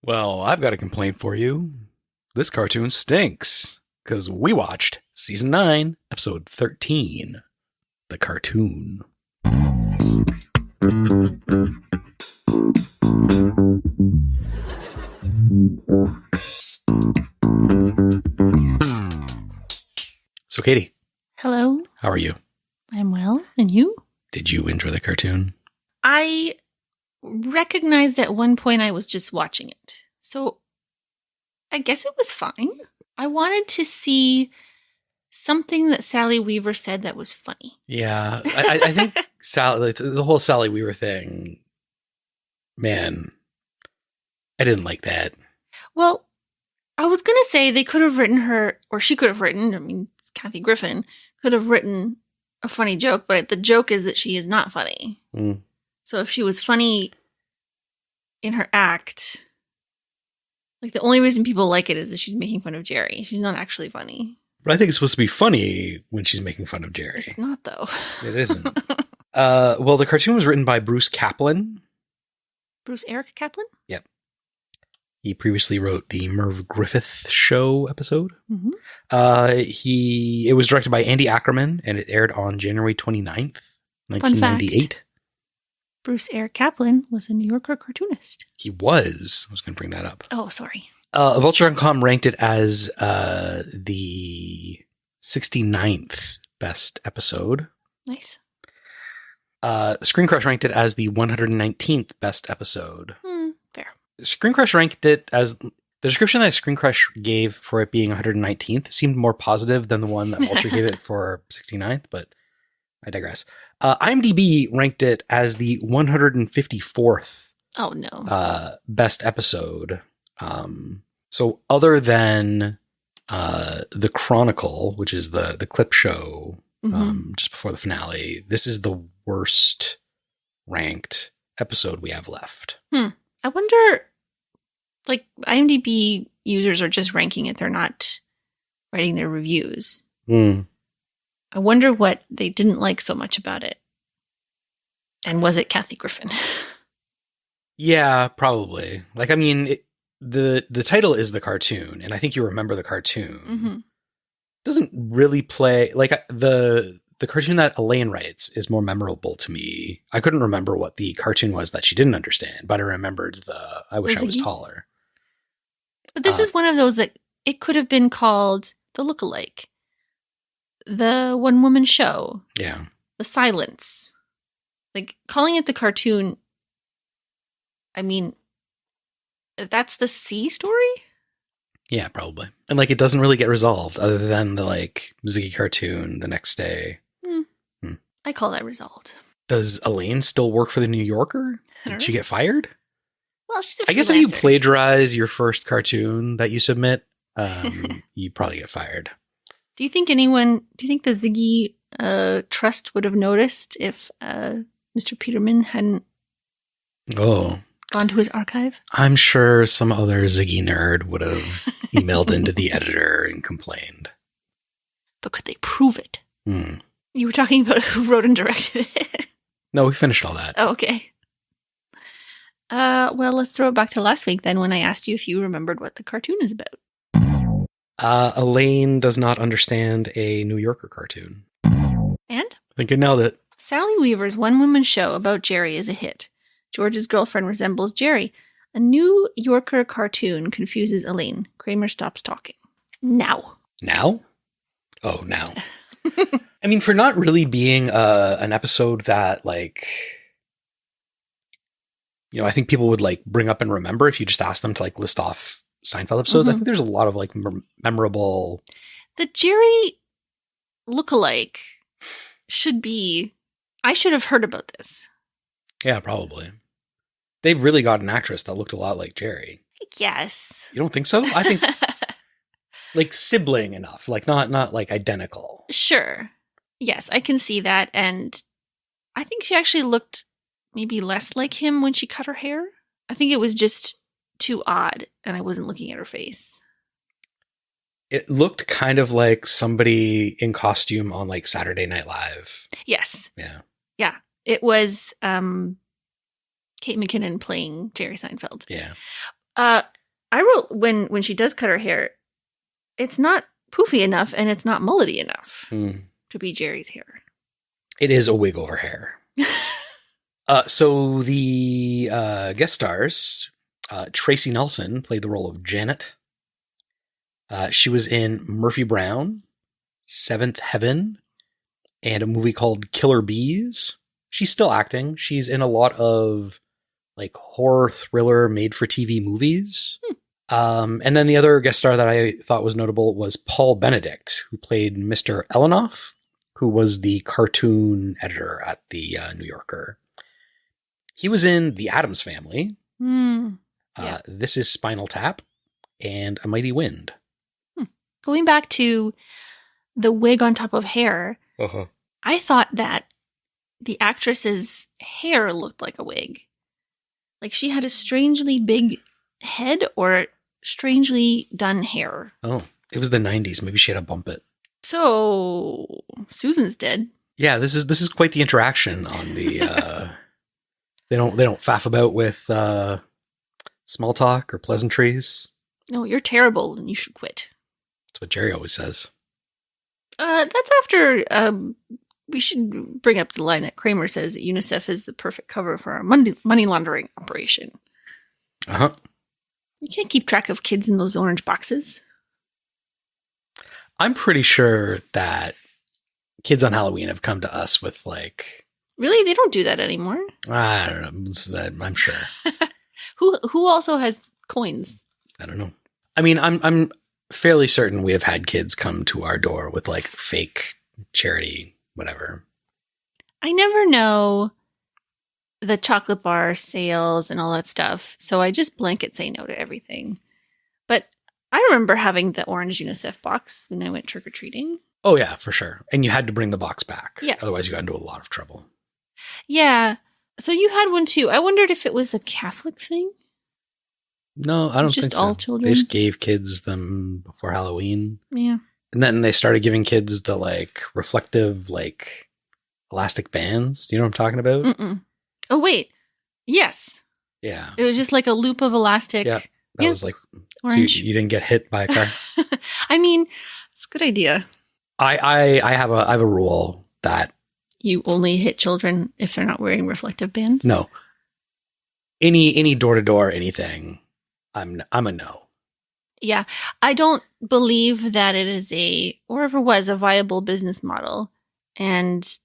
Well, I've got a complaint for you. This cartoon stinks. Because we watched Season 9, Episode 13. The Cartoon. So, Katie. Hello. How are you? I'm well. And you? Did you enjoy the cartoon? I recognized at one point I was just watching it. So I guess it was fine. I wanted to see something that Sally Weaver said that was funny. Yeah. I think the whole Sally Weaver thing, man, I didn't like that. Well, I was going to say they could have written her, or she could have written, it's Kathy Griffin, could have written a funny joke, but the joke is that she is not funny. Mm. So if she was funny in her act, like the only reason people like it is that she's making fun of Jerry. She's not actually funny. But I think it's supposed to be funny when she's making fun of Jerry. It's not, though. It isn't. Well, the cartoon was written by Bruce Kaplan. Bruce Eric Kaplan? Yep. He previously wrote the Merv Griffith Show episode. Mm-hmm. It was directed by Andy Ackerman, and it aired on January 29th, 1998. Bruce Eric Kaplan was a New Yorker cartoonist. He was. I was going to bring that up. Oh, sorry. Vulture.com ranked it as the 69th best episode. Nice. Screen Crush ranked it as the 119th best episode. Fair. Screen Crush ranked it as... The description that Screen Crush gave for it being 119th seemed more positive than the one that Vulture gave it for 69th, but I digress. IMDb ranked it as the 154th Oh, no. best episode. So other than The Chronicle, which is the clip show just before the finale, this is the worst ranked episode we have left. I wonder, like, IMDb users are just ranking it. They're not writing their reviews. I wonder what they didn't like so much about it. And was it Kathy Griffin? Yeah, probably. Like, I mean, the title is The Cartoon, and I think you remember the cartoon. Mm-hmm. Doesn't really play... Like, the cartoon that Elaine writes is more memorable to me. I couldn't remember what the cartoon was that she didn't understand, but I remembered I Wish I Was Taller. But this is one of those that it could have been called The Lookalike, The One-Woman Show, Yeah. The Silence. Like, calling it The Cartoon, I mean, that's the C story? Yeah, probably. And, like, it doesn't really get resolved other than the, like, Ziggy cartoon the next day. I call that resolved. Does Elaine still work for the New Yorker? Did she get fired? Well, she's a I guess if you freelancer. plagiarize your first cartoon that you submit, you probably get fired. Do you think the Ziggy Trust would have noticed if Mr. Peterman hadn't gone to his archive? I'm sure some other Ziggy nerd would have emailed into the editor and complained. But could they prove it? You were talking about who wrote and directed it. No, we finished all that. Oh, okay. Well, let's throw it back to last week then when I asked you if you remembered what the cartoon is about. Elaine does not understand a New Yorker cartoon. And? I think I nailed it. Sally Weaver's one-woman show about Jerry is a hit. George's girlfriend resembles Jerry. A New Yorker cartoon confuses Elaine. Kramer stops talking. Now. Now? Oh, now. I mean, for not really being an episode that, like, you know, I think people would, like, bring up and remember if you just asked them to, like, list off Seinfeld episodes. I think there's a lot of, like, memorable... The Jerry lookalike should be... I should have heard about this. Yeah, probably. They really got an actress that looked a lot like Jerry. Yes. You don't think so? I think... like, sibling enough. Like, not like, identical. Sure. Yes, I can see that. And I think she actually looked maybe less like him when she cut her hair. I think it was just too odd, and I wasn't looking at her face. It looked kind of like somebody in costume on, like, Saturday Night Live. Yes. Yeah. Yeah. It was Kate McKinnon playing Jerry Seinfeld. Yeah. I wrote when she does cut her hair, it's not poofy enough and it's not mullety enough to be Jerry's hair. It is a wig over hair. So the guest stars, Tracy Nelson played the role of Janet. She was in Murphy Brown, Seventh Heaven, and a movie called Killer Bees. She's still acting. She's in a lot of like horror thriller made for TV movies. And then the other guest star that I thought was notable was Paul Benedict, who played Mr. Elenoff, who was the cartoon editor at the New Yorker. He was in The Addams Family. Yeah. This is Spinal Tap and A Mighty Wind. Going back to the wig on top of hair, I thought that the actress's hair looked like a wig. Like she had a strangely big head or strangely done hair. Oh, it was the 90s. Maybe she had to bump it. So Susan's dead. Yeah, this is quite the interaction on the they don't faff about with small talk or pleasantries. No, you're terrible and you should quit. That's what Jerry always says. That's after we should bring up the line that Kramer says that UNICEF is the perfect cover for a money laundering operation. You can't keep track of kids in those orange boxes. I'm pretty sure that kids on Halloween have come to us with like... Really? They don't do that anymore? I don't know. I'm sure. Who also has coins? I don't know. I mean, I'm fairly certain we have had kids come to our door with like fake charity, whatever. I never know the chocolate bar sales and all that stuff, so I just blanket say no to everything. But I remember having the orange UNICEF box when I went trick-or-treating. Oh, yeah, for sure. And you had to bring the box back. Yes. Otherwise, you got into a lot of trouble. Yeah. So you had one, too. I wondered if it was a Catholic thing. No, I don't think so. Just all children? They just gave kids them before Halloween. Yeah. And then they started giving kids the, like, reflective, like, elastic bands. Do you know what I'm talking about? Mm-mm. Oh, wait. Yes. Yeah. It was just like a loop of elastic. Yeah. That was like... Orange. So you didn't get hit by a car? I mean, it's a good idea. I have a rule that you only hit children if they're not wearing reflective bands. No, any door to door anything, I'm a no. Yeah, I don't believe that it is or ever was a viable business model, and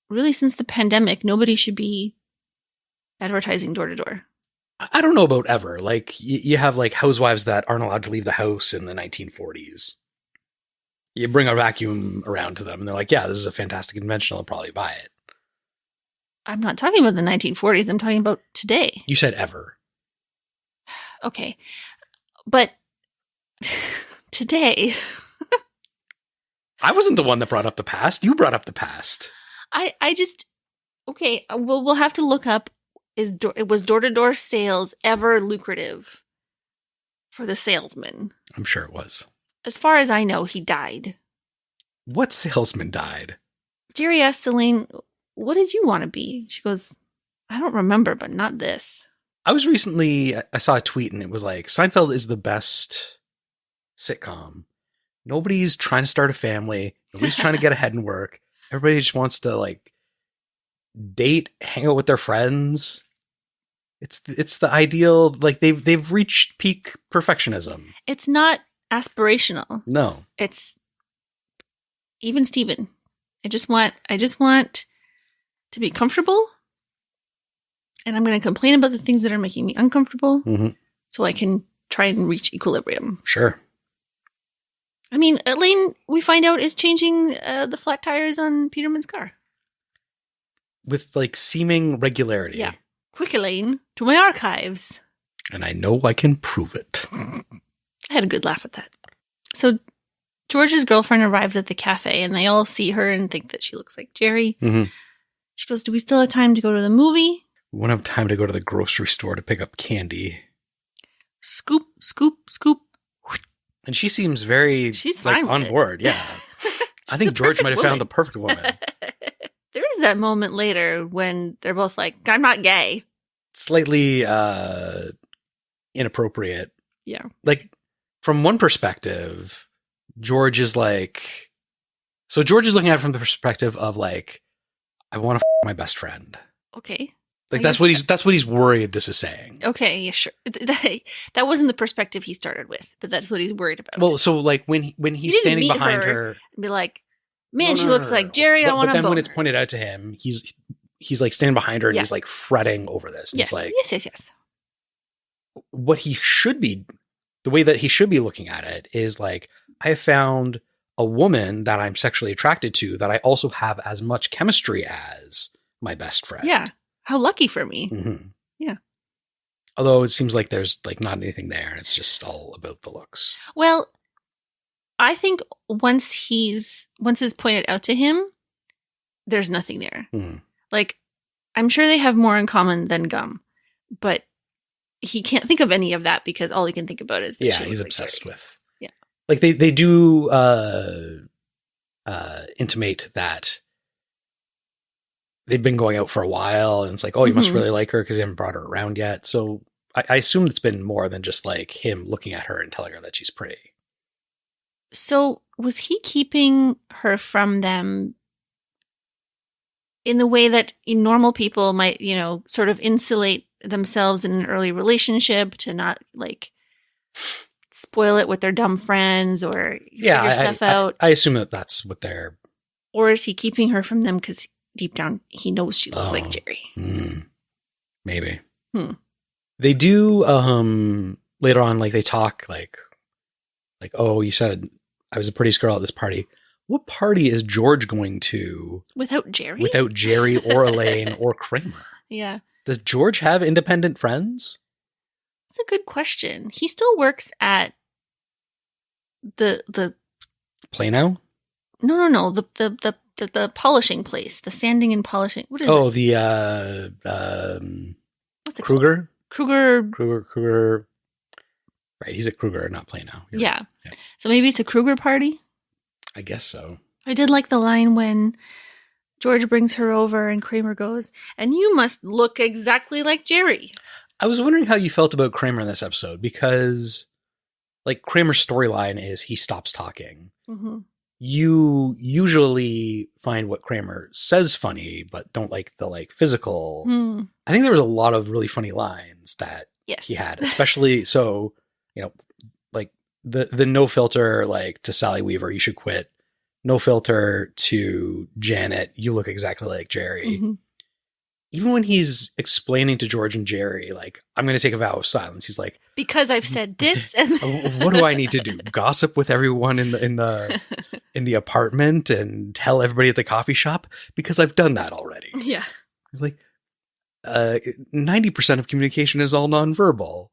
really since the pandemic, nobody should be advertising door to door. I don't know about ever. Like, you have, like, housewives that aren't allowed to leave the house in the 1940s. You bring a vacuum around to them, and they're like, yeah, this is a fantastic invention. I'll probably buy it. I'm not talking about the 1940s. I'm talking about today. You said ever. Okay. But today... I wasn't the one that brought up the past. You brought up the past. I just... Okay, we'll have to look up... Was door-to-door sales ever lucrative for the salesman? I'm sure it was. As far as I know, he died. What salesman died? Jerry asked Elaine, what did you want to be? She goes, I don't remember, but not this. I saw a tweet and it was like, Seinfeld is the best sitcom. Nobody's trying to start a family. Nobody's trying to get ahead in work. Everybody just wants to, like, date, hang out with their friends. It's the ideal, like they've reached peak perfectionism. It's not aspirational. No. It's even Steven. I just want to be comfortable, and I'm going to complain about the things that are making me uncomfortable so I can try and reach equilibrium. Sure. I mean, Elaine, we find out, is changing the flat tires on Peterman's car. With, like, seeming regularity. Yeah. Quick, Elaine, to my archives. And I know I can prove it. I had a good laugh at that. So George's girlfriend arrives at the cafe, and they all see her and think that she looks like Jerry. She goes, do we still have time to go to the movie? We won't have time to go to the grocery store to pick up candy. Scoop, scoop, scoop. And she seems very on board. Yeah. I think George might have found the perfect woman. There is that moment later when they're both like, I'm not gay. Slightly inappropriate. Yeah. Like, from one perspective, George is like, so George is looking at it from the perspective of like, I want to my best friend. Okay. Like that's what he's worried this is saying. Okay, yeah, sure. That wasn't the perspective he started with, but that's what he's worried about. Well, so like when he's standing behind her and be like, man, she looks like Jerry. I want to. But then when it's pointed out to him, he's like standing behind her and he's like fretting over this. And yes, he's like, yes. What he should be, the way that he should be looking at it is like, I have found a woman that I'm sexually attracted to that I also have as much chemistry as my best friend. Yeah. How lucky for me. Mm-hmm. Yeah. Although it seems like there's like not anything there and it's just all about the looks. Well, I think once it's pointed out to him, there's nothing there. Mm. Like, I'm sure they have more in common than gum, but he can't think of any of that because all he can think about is that he's obsessed with. Yeah. Like they do intimate that they've been going out for a while and it's like, oh, you must really like her because you haven't brought her around yet. So I assume it's been more than just like him looking at her and telling her that she's pretty. So was he keeping her from them in the way that normal people might, sort of insulate themselves in an early relationship to not like spoil it with their dumb friends or figure stuff out? I assume that that's what they're... Or is he keeping her from them because deep down he knows she looks like Jerry? Maybe. They do later on, like they talk like, oh, you said I was the prettiest girl at this party. What party is George going to without Jerry? Without Jerry or Elaine or Kramer? Yeah. Does George have independent friends? That's a good question. He still works at the Plano? No. The polishing place, the sanding and polishing. What is it? Oh, the what's it Kruger? Called? Kruger. Right, he's at Kruger, not Plano. Yeah. So maybe it's a Kruger party? I guess so. I did like the line when George brings her over and Kramer goes, and you must look exactly like Jerry. I was wondering how you felt about Kramer in this episode because, like, Kramer's storyline is he stops talking. Mm-hmm. You usually find what Kramer says funny, but don't like the like physical. I think there was a lot of really funny lines that he had, especially so, like the no filter, like to Sally Weaver, you should quit. No filter to Janet, you look exactly like Jerry. Mm-hmm. Even when he's explaining to George and Jerry, like, I'm going to take a vow of silence. He's like, because I've said this. And what do I need to do? Gossip with everyone in the apartment and tell everybody at the coffee shop? Because I've done that already. Yeah. He's like, 90% of communication is all nonverbal.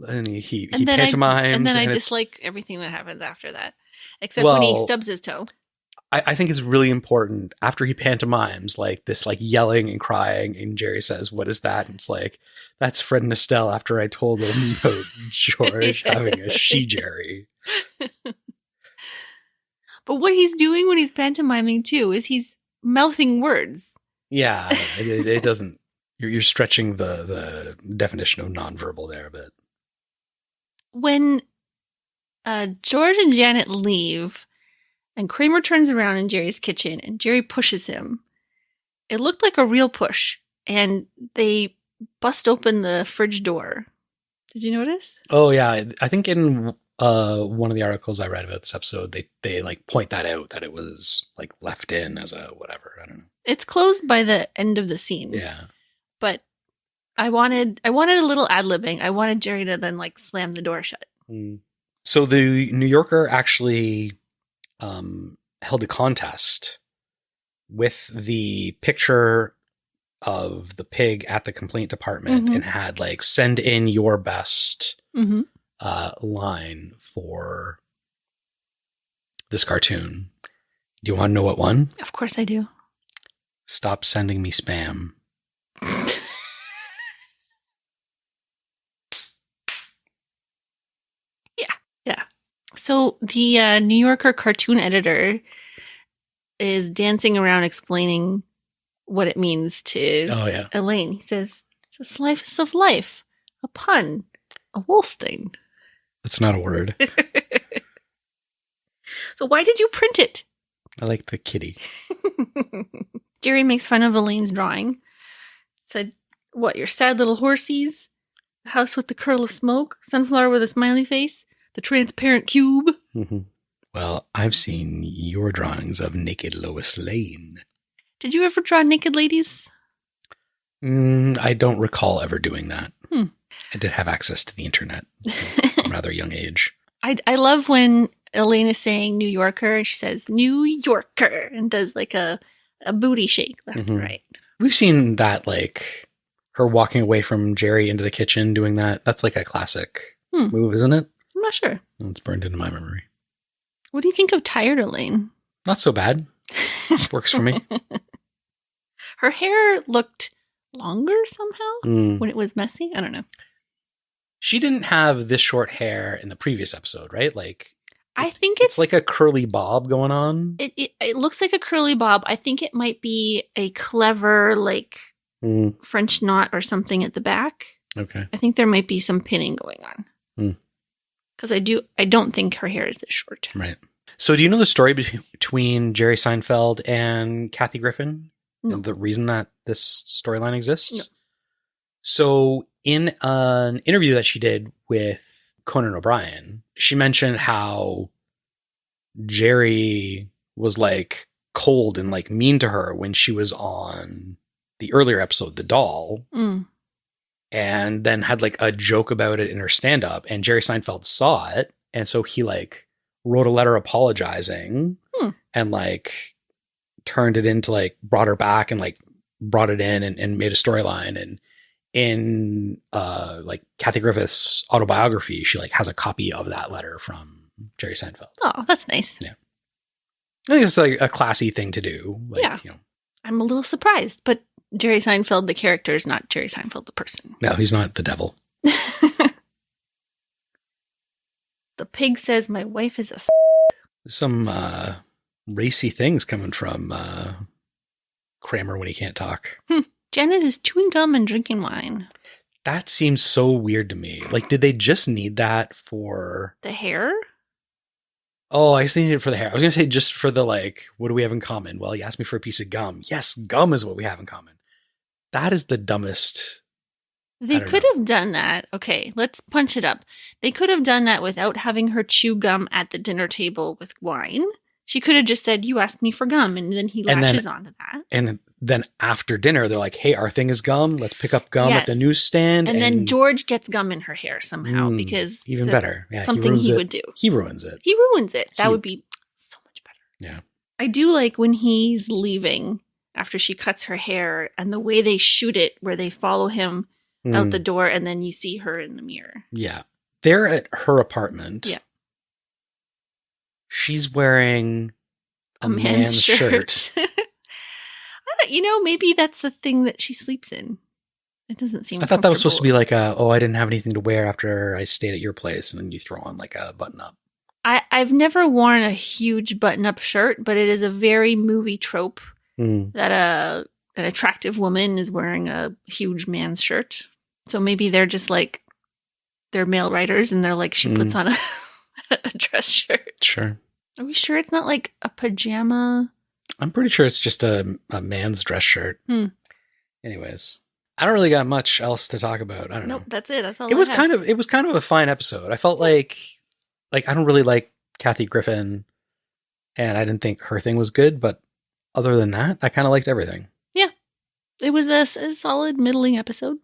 And he pantomimes. And then I dislike everything that happens after that. Except when he stubs his toe. I think it's really important after he pantomimes like this, like yelling and crying. And Jerry says, what is that? And it's like, that's Fred and Estelle after I told them about George having a she-Jerry. But what he's doing when he's pantomiming too is he's mouthing words. Yeah, it doesn't, you're stretching the definition of nonverbal there a bit. When George and Janet leave, and Kramer turns around in Jerry's kitchen and Jerry pushes him. It looked like a real push. And they bust open the fridge door. Did you notice? Oh, yeah. I think in one of the articles I read about this episode, they like point that out, that it was like left in as a whatever. I don't know. It's closed by the end of the scene. Yeah. But I wanted a little ad-libbing. I wanted Jerry to then like slam the door shut. So the New Yorker actually held a contest with the picture of the pig at the complaint department and had like send in your best line for this cartoon. Do you want to know what won? Of course I do. Stop sending me spam. Yeah. So the New Yorker cartoon editor is dancing around explaining what it means to Elaine. He says, it's a slice of life, a pun. A Wolstein. That's not a word. So why did you print it? I like the kitty. Jerry makes fun of Elaine's drawing. Said, what, your sad little horsies? The house with the curl of smoke? Sunflower with a smiley face? The transparent cube? Mm-hmm. Well, I've seen your drawings of naked Lois Lane. Did you ever draw naked ladies? I don't recall ever doing that. I did have access to the internet at a rather young age. I love when Elaine is saying New Yorker and she says New Yorker and does like a booty shake left and right. We've seen that, like her walking away from Jerry into the kitchen doing that. That's like a classic move, isn't it? I'm not sure. It's burned into my memory. What do you think of tired Elaine? Not so bad. Works for me. Her hair looked longer somehow when it was messy. I don't know. She didn't have this short hair in the previous episode, right? Like, I think it's like a curly bob going on. It looks like a curly bob. I think it might be a clever, like, French knot or something at the back. Okay. I think there might be some pinning going on. Because I don't think her hair is this short. Right. So do you know the story between Jerry Seinfeld and Kathy Griffin? No. And the reason that this storyline exists? No. So in an interview that she did with Conan O'Brien, she mentioned how Jerry was like cold and like mean to her when she was on the earlier episode, The Doll, and then had like a joke about it in her stand-up, and Jerry Seinfeld saw it. And so he like wrote a letter apologizing and like turned it into like brought her back and like brought it in and made a storyline. And in like Kathy Griffith's autobiography, she like has a copy of that letter from Jerry Seinfeld. Oh, that's nice. Yeah. I think it's like a classy thing to do. Like, yeah. You know. I'm a little surprised, but Jerry Seinfeld, the character, is not Jerry Seinfeld, the person. No, he's not the devil. The pig says my wife is a There's some racy things coming from Kramer when he can't talk. Janet is chewing gum and drinking wine. That seems so weird to me. Like, did they just need that for... The hair? Oh, I just needed it for the hair. I was going to say just for the, like, what do we have in common? Well, he asked me for a piece of gum. Yes, gum is what we have in common. That is the dumbest... They could have done that. Okay, let's punch it up. They could have done that without having her chew gum at the dinner table with wine. She could have just said, you asked me for gum, and then he latches onto that. And then after dinner, they're like, hey, our thing is gum. Let's pick up gum at the newsstand. And then George gets gum in her hair somehow because... Even better. Yeah, something he would do. He ruins it. He ruins it. That would be so much better. Yeah. I do like when he's leaving after she cuts her hair and the way they shoot it where they follow him out the door and then you see her in the mirror. Yeah. They're at her apartment. Yeah. She's wearing a man's shirt. Maybe that's the thing that she sleeps in. It doesn't seem I thought that was supposed to be like I didn't have anything to wear after I stayed at your place, and then you throw on like a button up. I've never worn a huge button up shirt, but it is a very movie trope that an attractive woman is wearing a huge man's shirt. So maybe they're just like, they're male writers and they're like, she puts on a dress shirt. Sure. Are we sure it's not like a pajama? I'm pretty sure it's just a man's dress shirt. Anyways, I don't really got much else to talk about. I don't know. Nope, that's it. That's all. It was kind of a fine episode. I felt like I don't really like Kathy Griffin, and I didn't think her thing was good, but other than that, I kind of liked everything. Yeah. It was a solid middling episode.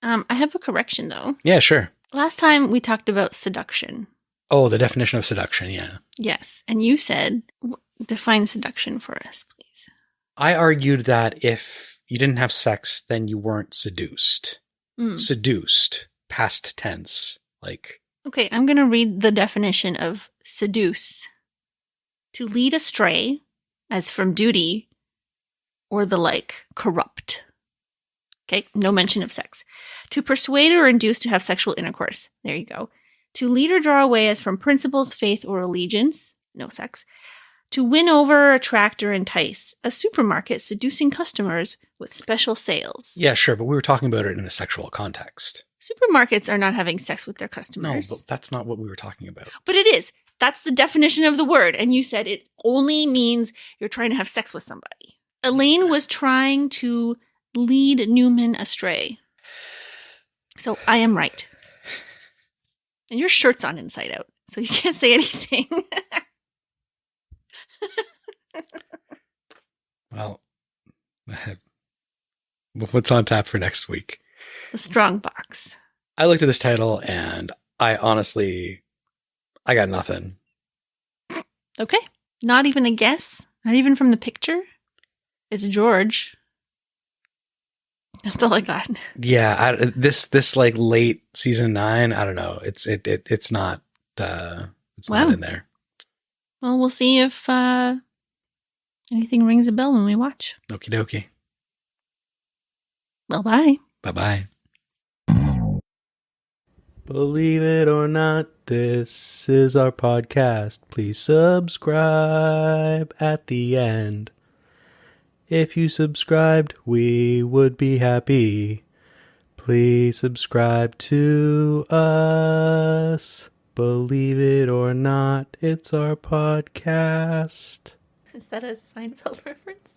I have a correction though. Yeah, sure. Last time we talked about seduction. Oh, the definition of seduction, yeah. Yes. And you said, define seduction for us, please. I argued that if you didn't have sex, then you weren't seduced. Seduced, past tense. Okay, I'm going to read the definition of seduce. To lead astray, as from duty, or the like, corrupt. Okay, no mention of sex. To persuade or induce to have sexual intercourse. There you go. To lead or draw away as from principles, faith, or allegiance. No sex. To win over, attract, or entice. A supermarket seducing customers with special sales. Yeah, sure, but we were talking about it in a sexual context. Supermarkets are not having sex with their No, customers. but that's not what we were talking about. But it is. That's the definition of the word. And you said it only means you're trying to have sex with somebody. Elaine was trying to lead Newman astray. So I am right. And your shirt's on inside out, so you can't say anything. Well, what's on tap for next week? The strong box. I looked at this title and I got nothing. Okay. Not even a guess? Not even from the picture? It's George. That's all I got. Yeah, this like late season 9, I don't know. It's not not in there. Well, we'll see if anything rings a bell when we watch. Okie dokie. Well, bye. Bye-bye. Believe it or not, this is our podcast. Please subscribe at the end. If you subscribed, we would be happy. Please subscribe to us. Believe it or not, it's our podcast. Is that a Seinfeld reference?